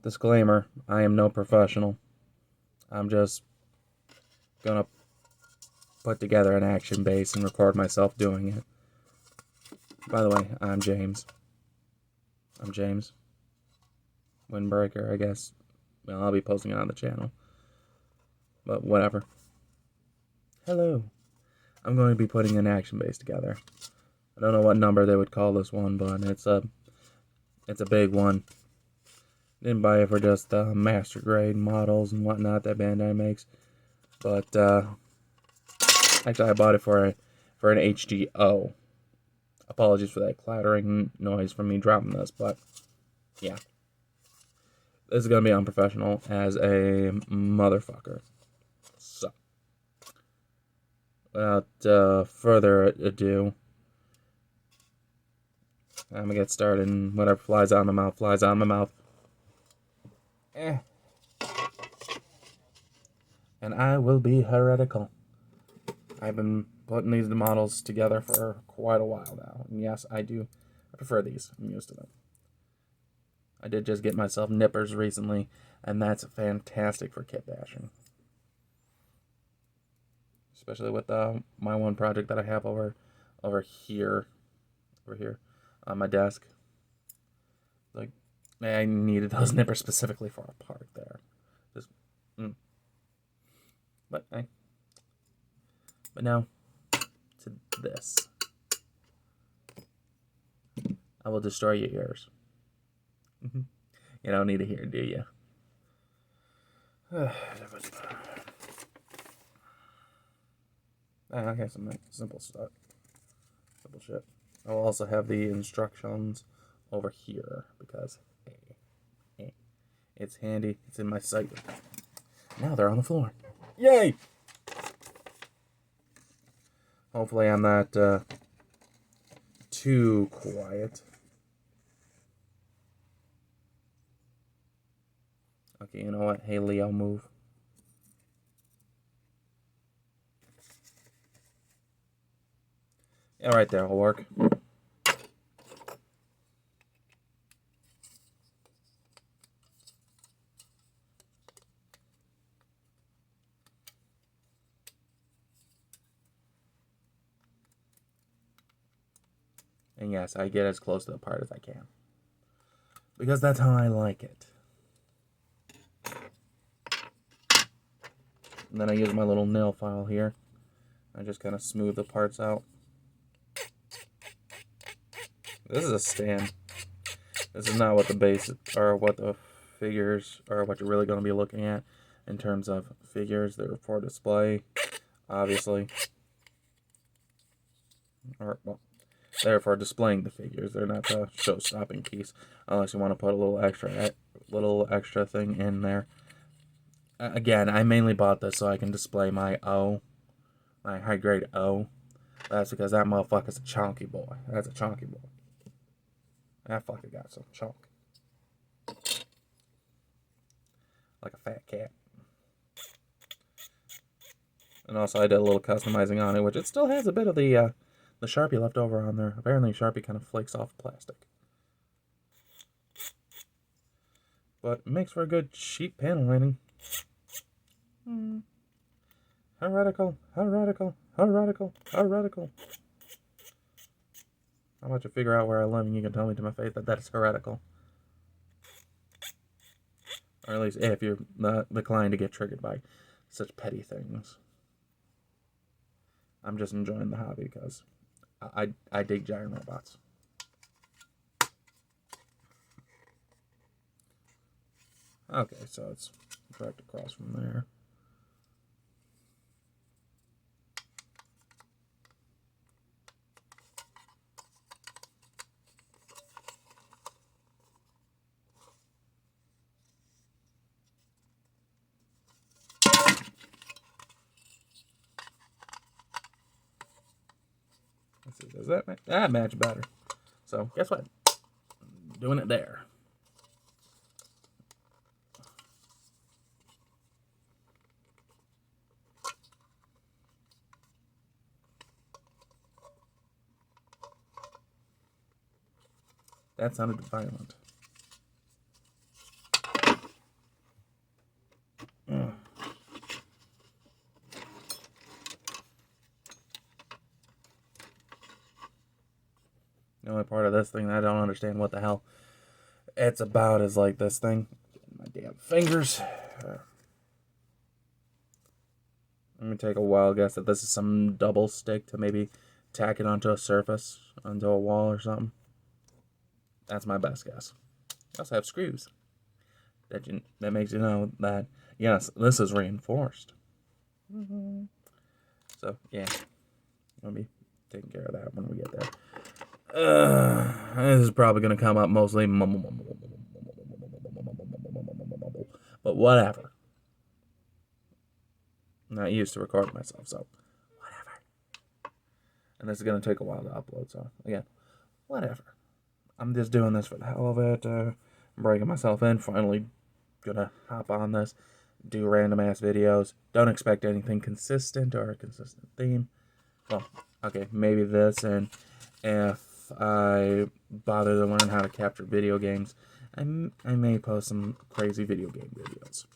Disclaimer, I am no professional. I'm just gonna put together an action base and record myself doing it. By the way, I'm James. I'm James. Windbreaker, I guess. Well, I'll be posting it on the channel. But whatever. Hello. I'm going to be putting an action base together. I don't know what number they would call this one, but it's a big one. Didn't buy it for just master grade models and whatnot that Bandai makes, but actually I bought it for an HGO. Apologies for that clattering noise from me dropping this, but yeah, this is gonna be unprofessional as a motherfucker. So, without further ado, I'm gonna get started, and whatever flies out of my mouth flies out of my mouth. And I will be heretical. I've been putting these models together for quite a while now. And yes, I prefer these. I'm used to them. I did just get myself nippers recently, and that's fantastic for kit bashing. Especially with my one project that I have over here on my desk. Like, I needed those nippers specifically for a part there. But now, to this. I will destroy your ears. You don't need to hear, do you? Okay, some simple stuff. Simple shit. I will also have the instructions over here because, hey, it's handy. It's in my sight. Now they're on the floor. Yay! Hopefully I'm not too quiet. Okay, you know what? Hey, Leo, move. Yeah, right there will work. And yes, I get as close to the part as I can. Because that's how I like it. And then I use my little nail file here. I just kind of smooth the parts out. This is a stand. This is not what the base or what the figures or what you're really going to be looking at in terms of figures. They're for display, obviously. Or, well, they're for displaying the figures. They're not the show-stopping piece, unless you want to put a little extra thing in there. Again, I mainly bought this so I can display my my high-grade O. That's because that motherfucker's a chunky boy. That's a chunky boy. That fucker got some chunk. Like a fat cat. And also I did a little customizing on it, which it still has a bit of the Sharpie left over on there. Apparently Sharpie kind of flakes off plastic. But it makes for a good sheet panel lining. Heretical, heretical, heretical, heretical. How about you figure out where I live and you can tell me to my face that is heretical. Or at least if you're not inclined to get triggered by such petty things. I'm just enjoying the hobby because I dig giant robots. Okay, so it's direct across from there. Let's see, does that match? That match better. So guess what? I'm doing it there. That sounded violent. only part of this thing that I don't understand what the hell it's about is like this thing. My damn fingers. Let me take a wild guess that this is some double stick to maybe tack it onto a surface, onto a wall or something. That's my best guess. I also have screws. That makes you know that, yes, this is reinforced. So, yeah. I'll be taking care of that when we get there. This is probably going to come up mostly. But whatever. I'm not used to recording myself, so whatever. And this is going to take a while to upload, so again, whatever. I'm just doing this for the hell of it. I'm breaking myself in. Finally gonna hop on this, do random ass videos. Don't expect anything consistent or a consistent theme. Well, okay, maybe this, and if I bother to learn how to capture video games, I may post some crazy video game videos.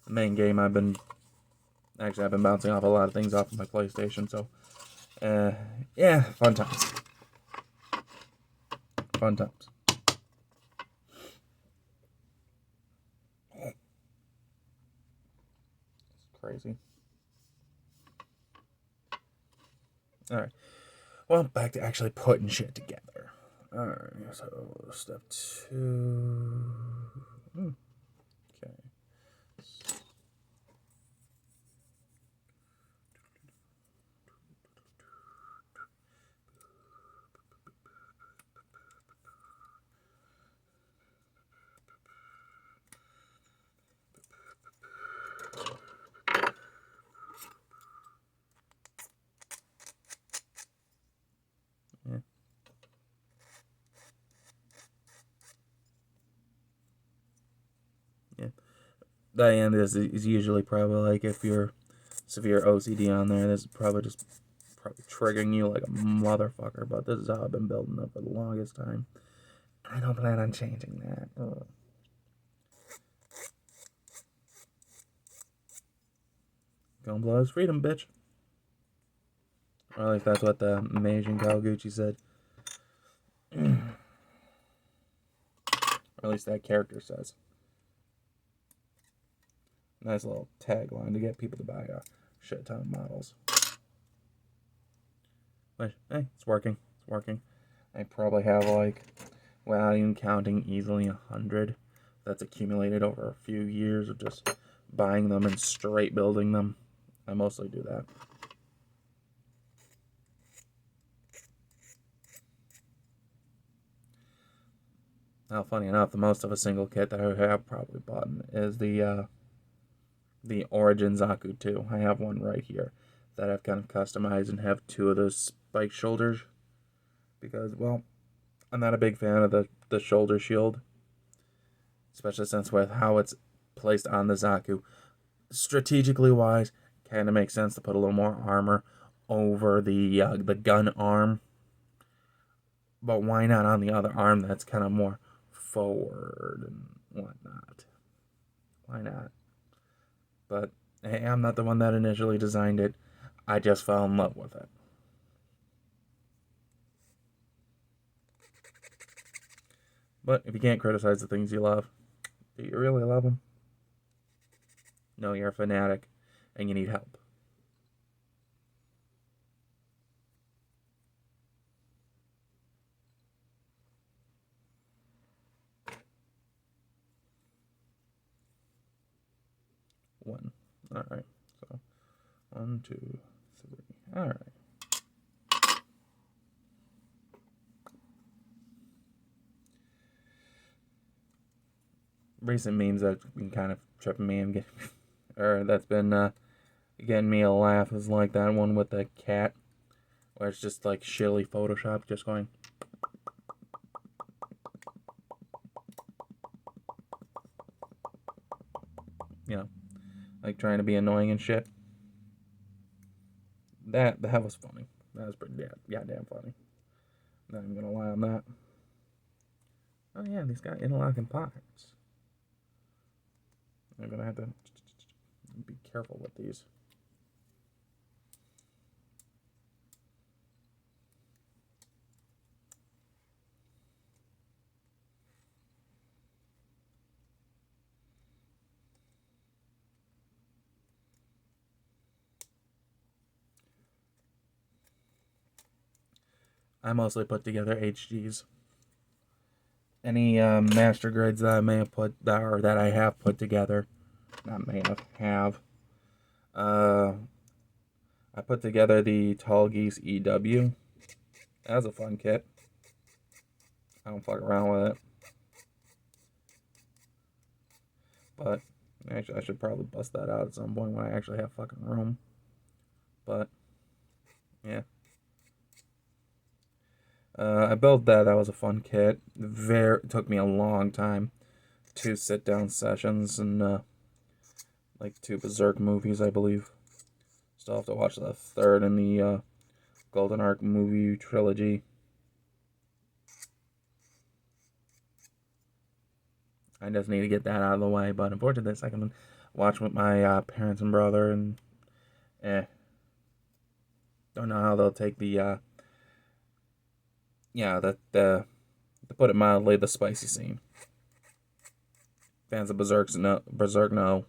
The main game I've been bouncing off a lot of things off of my PlayStation, so yeah, fun times. Fun times. It's crazy. Alright. Well, back to actually putting shit together. Alright, so step 2. Okay. Yeah. Yeah. The end is usually probably like if you're severe OCD on there, this is probably triggering you like a motherfucker, but this is how I've been building up for the longest time. I don't plan on changing that. Ugh. Gonna blow his freedom, bitch. Or at least that's what the Meijin Kawaguchi said. Or at least that character says. Nice little tagline to get people to buy a shit ton of models. But, hey, it's working. It's working. I probably have like, without even counting, easily 100 that's accumulated over a few years of just buying them and straight building them. I mostly do that. Now, funny enough, the most of a single kit that I have probably bought is the Origin Zaku 2. I have one right here that I've kind of customized and have 2 of those spike shoulders. Because, well, I'm not a big fan of the shoulder shield. Especially since with how it's placed on the Zaku. Strategically wise, kind of makes sense to put a little more armor over the gun arm. But why not on the other arm that's kind of more forward and whatnot? Why not? But hey, I'm not the one that initially designed it. I just fell in love with it. But if you can't criticize the things you love, do you really love them? No, you're a fanatic and you need help. One. Alright. So 1, 2, 3. Alright. Recent memes that's been kind of tripping me and that's been getting me a laugh is like that one with the cat, where it's just like shilly Photoshop, just going. You know, like trying to be annoying and shit. That was funny. That was pretty damn funny. Not even gonna lie on that. Oh yeah, these got interlocking parts. I'm gonna have to be careful with these. I mostly put together HGs. Any master grades that I may have put, or that I have put together, not may have. I put together the Tall Geese EW. That was a fun kit. I don't fuck around with it. But actually, I should probably bust that out at some point when I actually have fucking room. But yeah. I built that. That was a fun kit. It took me a long time. 2 sit-down sessions and like 2 Berserk movies, I believe. Still have to watch the 3rd in the Golden Arc movie trilogy. I just need to get that out of the way. But unfortunately, I can watch with my parents and brother, and don't know how they'll take the to put it mildly, the spicy scene. Fans of Berserk know.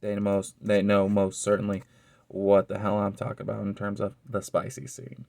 They know most certainly what the hell I'm talking about in terms of the spicy scene.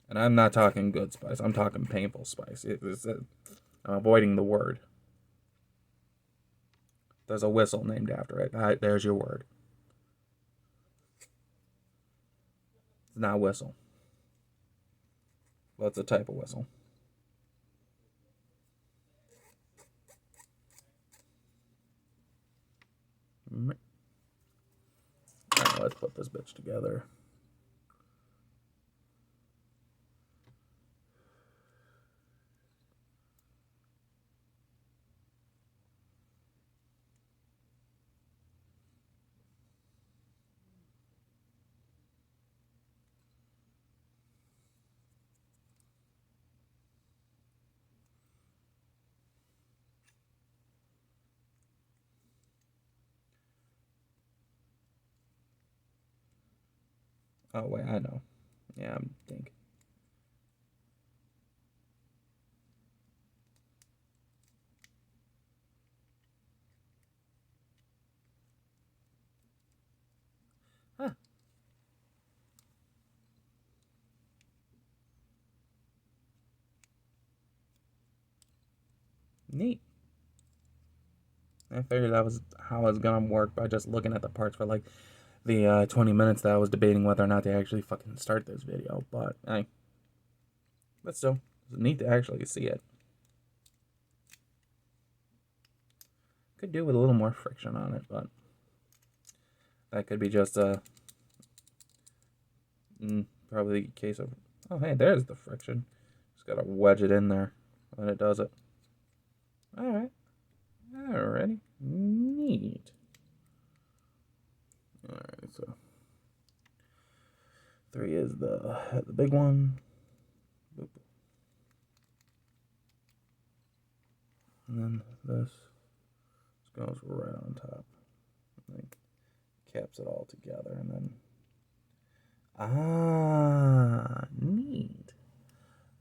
And I'm not talking good spice. I'm talking painful spice. I'm avoiding the word. There's a whistle named after it. There's your word. It's not whistle. Well, it's a type of whistle. Alright, let's put this bitch together. Oh, wait, I know. Yeah, I'm think. Huh. Neat. I figured that was how I was gonna work by just looking at the parts for like the 20 minutes that I was debating whether or not to actually fucking start this video. But still, it's neat to actually see it. Could do with a little more friction on it, but that could be just probably a case of, oh hey, there's the friction. Just gotta wedge it in there when it does it. Alright. Alrighty. Neat. Alright, so 3 is the big one. Boop. And then this goes right on top. Like, caps it all together, and then neat.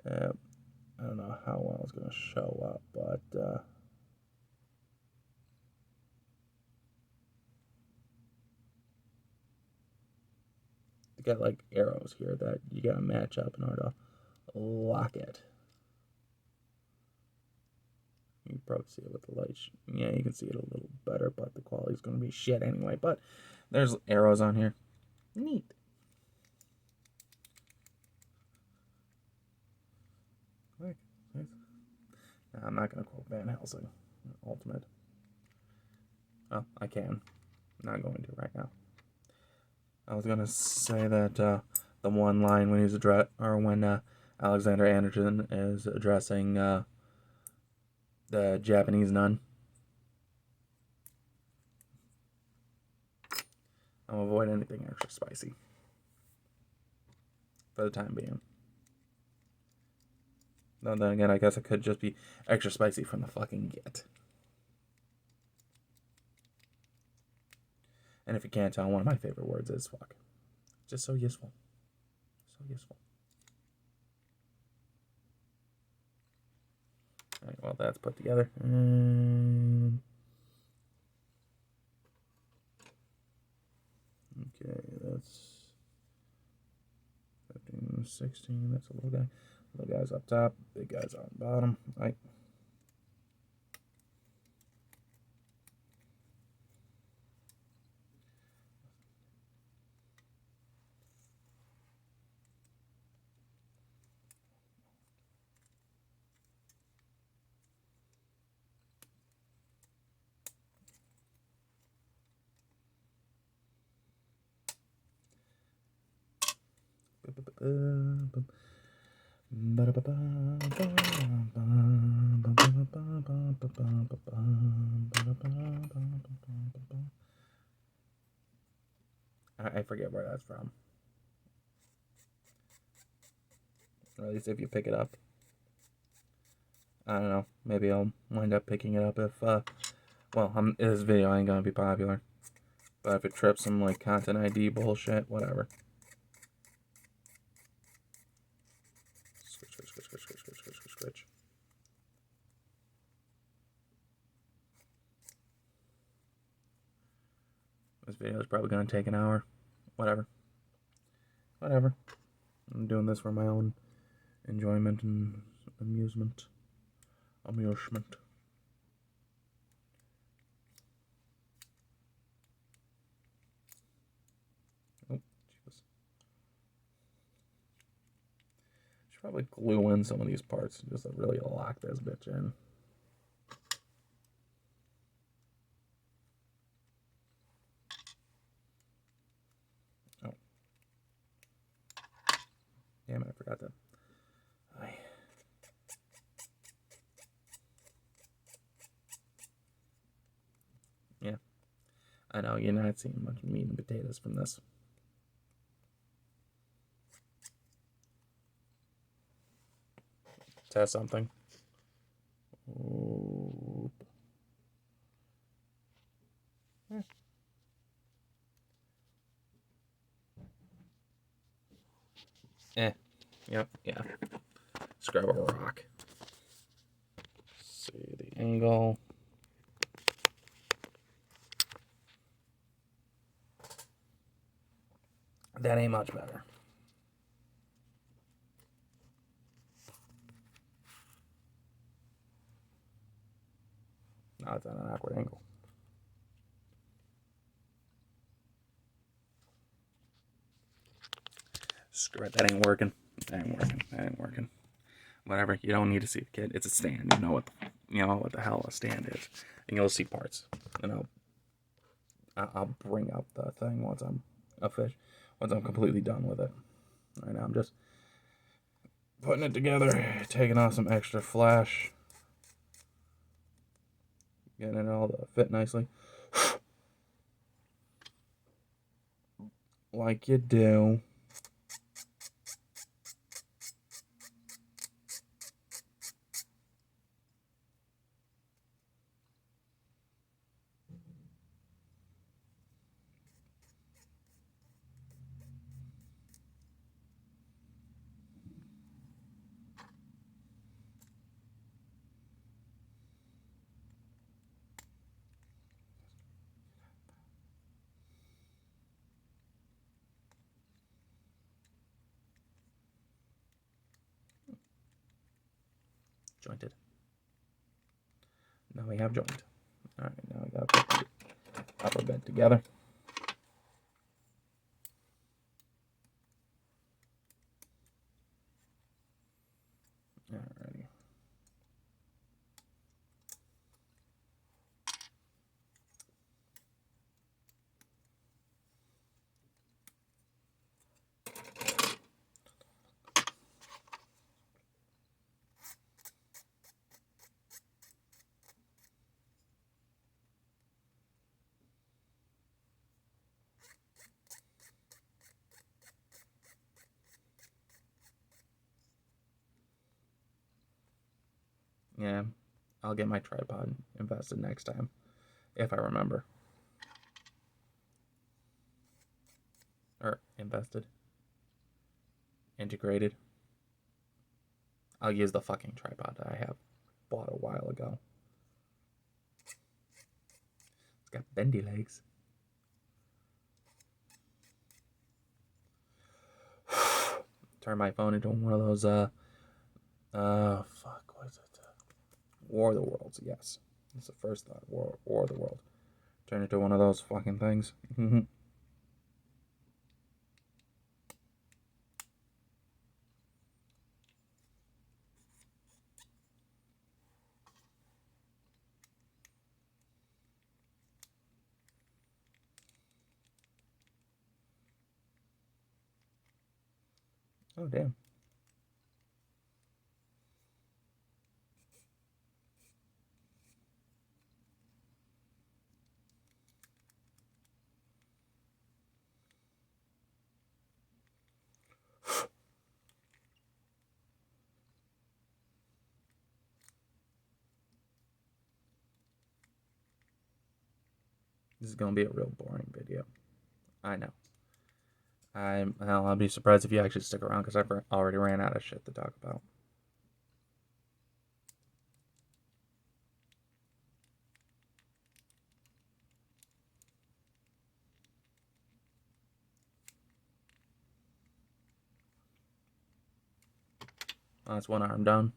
I don't know how well it's gonna show up, but you got like arrows here that you gotta match up in order to lock it. You can probably see it with the light. Yeah, you can see it a little better, but the quality's gonna be shit anyway. But there's arrows on here. Neat. I'm not going to quote Van Helsing. Ultimate. Oh, I can. I'm not going to right now. I was going to say that the one line when when Alexander Anderson is addressing the Japanese nun. I'll avoid anything extra spicy for the time being. Then again, I guess it could just be extra spicy from the fucking get. And if you can't tell, one of my favorite words is fuck. Just so useful. So useful. Alright, well, that's put together. Okay, that's 15, 16. That's a little guy. Little guy's up top. Big guy's on bottom. Right. I forget where that's from. Or at least if you pick it up. I don't know. Maybe I'll wind up picking it up if, well, this video ain't gonna be popular. But if it trips some, like, content ID bullshit, whatever. Scritch. This video is probably gonna take an hour. Whatever. I'm doing this for my own enjoyment and amusement. Oh, Jesus. Should probably glue in some of these parts just to really lock this bitch in. Oh. Damn it, I forgot that. Yeah. I know, you're not seeing much meat and potatoes from this. Test something. Oop. Yep, yeah. Let's grab a rock. See the angle. That ain't much better. Now it's at an awkward angle. Screw it, that ain't working. Whatever, you don't need to see the kit. It's a stand. You know what the hell a stand is. And you'll see parts. And I'll bring up the thing once I'm completely done with it. Right now I'm just putting it together, taking off some extra flash, getting it all to fit nicely. Like you do. Jointed. Now we have joint. Alright, now we gotta put the upper bed together. Alrighty. Yeah, I'll get my tripod invested next time, if I remember. Or invested. Integrated. I'll use the fucking tripod that I have bought a while ago. It's got bendy legs. turn my phone into one of those, fuck, what is it? War of the Worlds, yes. That's the first thought, War of the World. Turn into one of those fucking things. Oh, damn. This is going to be a real boring video. I know. I'll be surprised if you actually stick around because I've already ran out of shit to talk about. Oh, that's one arm done.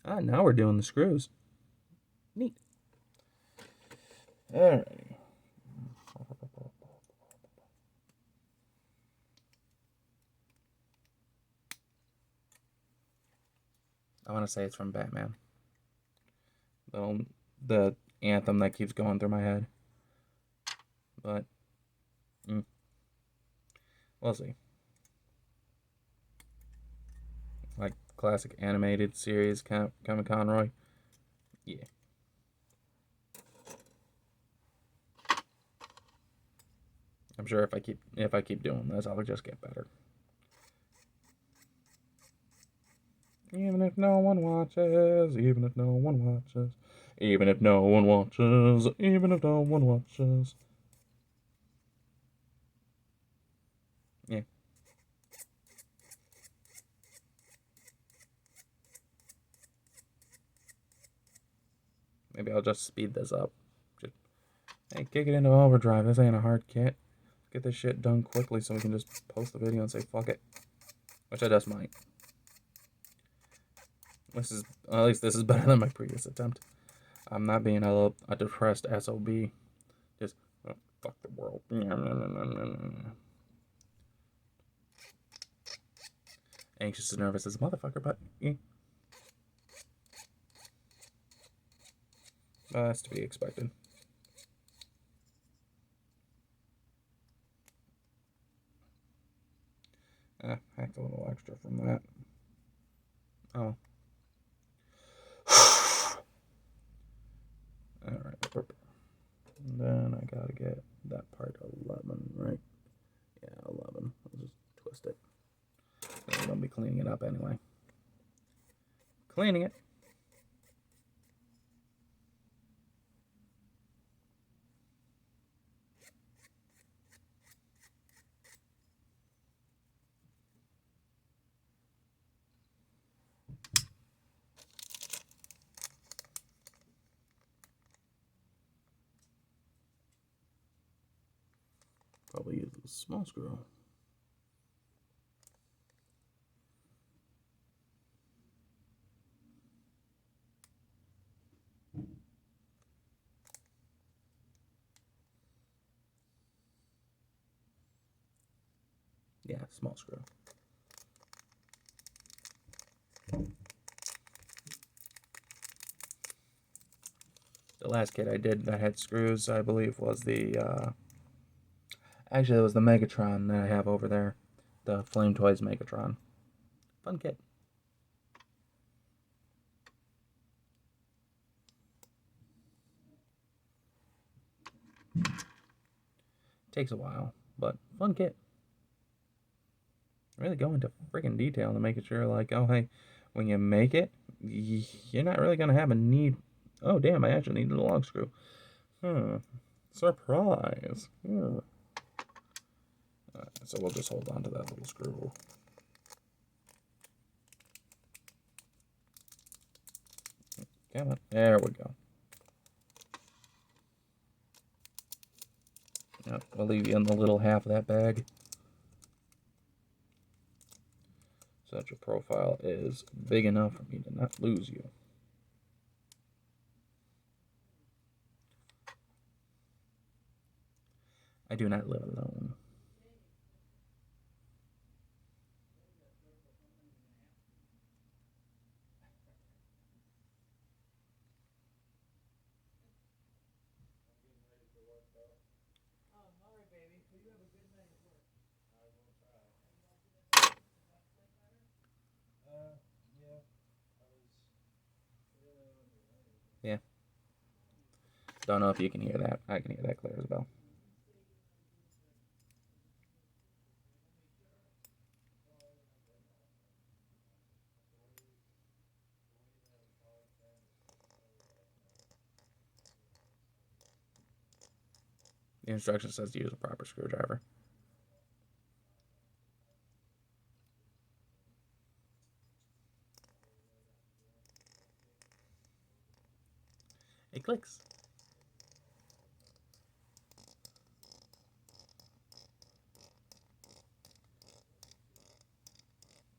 Ah, now we're doing the screws. Neat. Alrighty. I want to say it's from Batman. The anthem that keeps going through my head. But, we'll see. Like classic animated series, Kevin Conroy. Yeah. I'm sure if I keep doing this, I'll just get better. Even if no one watches, even if no one watches, even if no one watches, even if no one watches. Yeah. Maybe I'll just speed this up. Just, hey, kick it into overdrive. This ain't a hard kit. Get this shit done quickly so we can just post the video and say fuck it. Which I just might. At least this is better than my previous attempt. I'm not being a depressed SOB. Just, oh, fuck the world. Anxious and nervous as a motherfucker, but yeah. That's to be expected. Hacked a little extra from that. Oh. Alright. And then I gotta get that part 11, right? Yeah, 11. I'll just twist it. I'm gonna be cleaning it up anyway. Cleaning it. Probably use a small screw. Yeah, small screw. The last kit I did that had screws, I believe, was the, actually, it was the Megatron that I have over there. The Flame Toys Megatron. Fun kit. Takes a while, but fun kit. Really go into freaking detail to making sure, like, oh, hey, when you make it, you're not really going to have a need. Oh, damn, I actually needed a long screw. Surprise. So we'll just hold on to that little screw. Come on. There we go. Yep, I'll leave you in the little half of that bag. So that your profile is big enough for me to not lose you. I do not live alone. Yeah. Don't know if you can hear that. I can hear that clear as a bell. The instruction says to use a proper screwdriver. It clicks.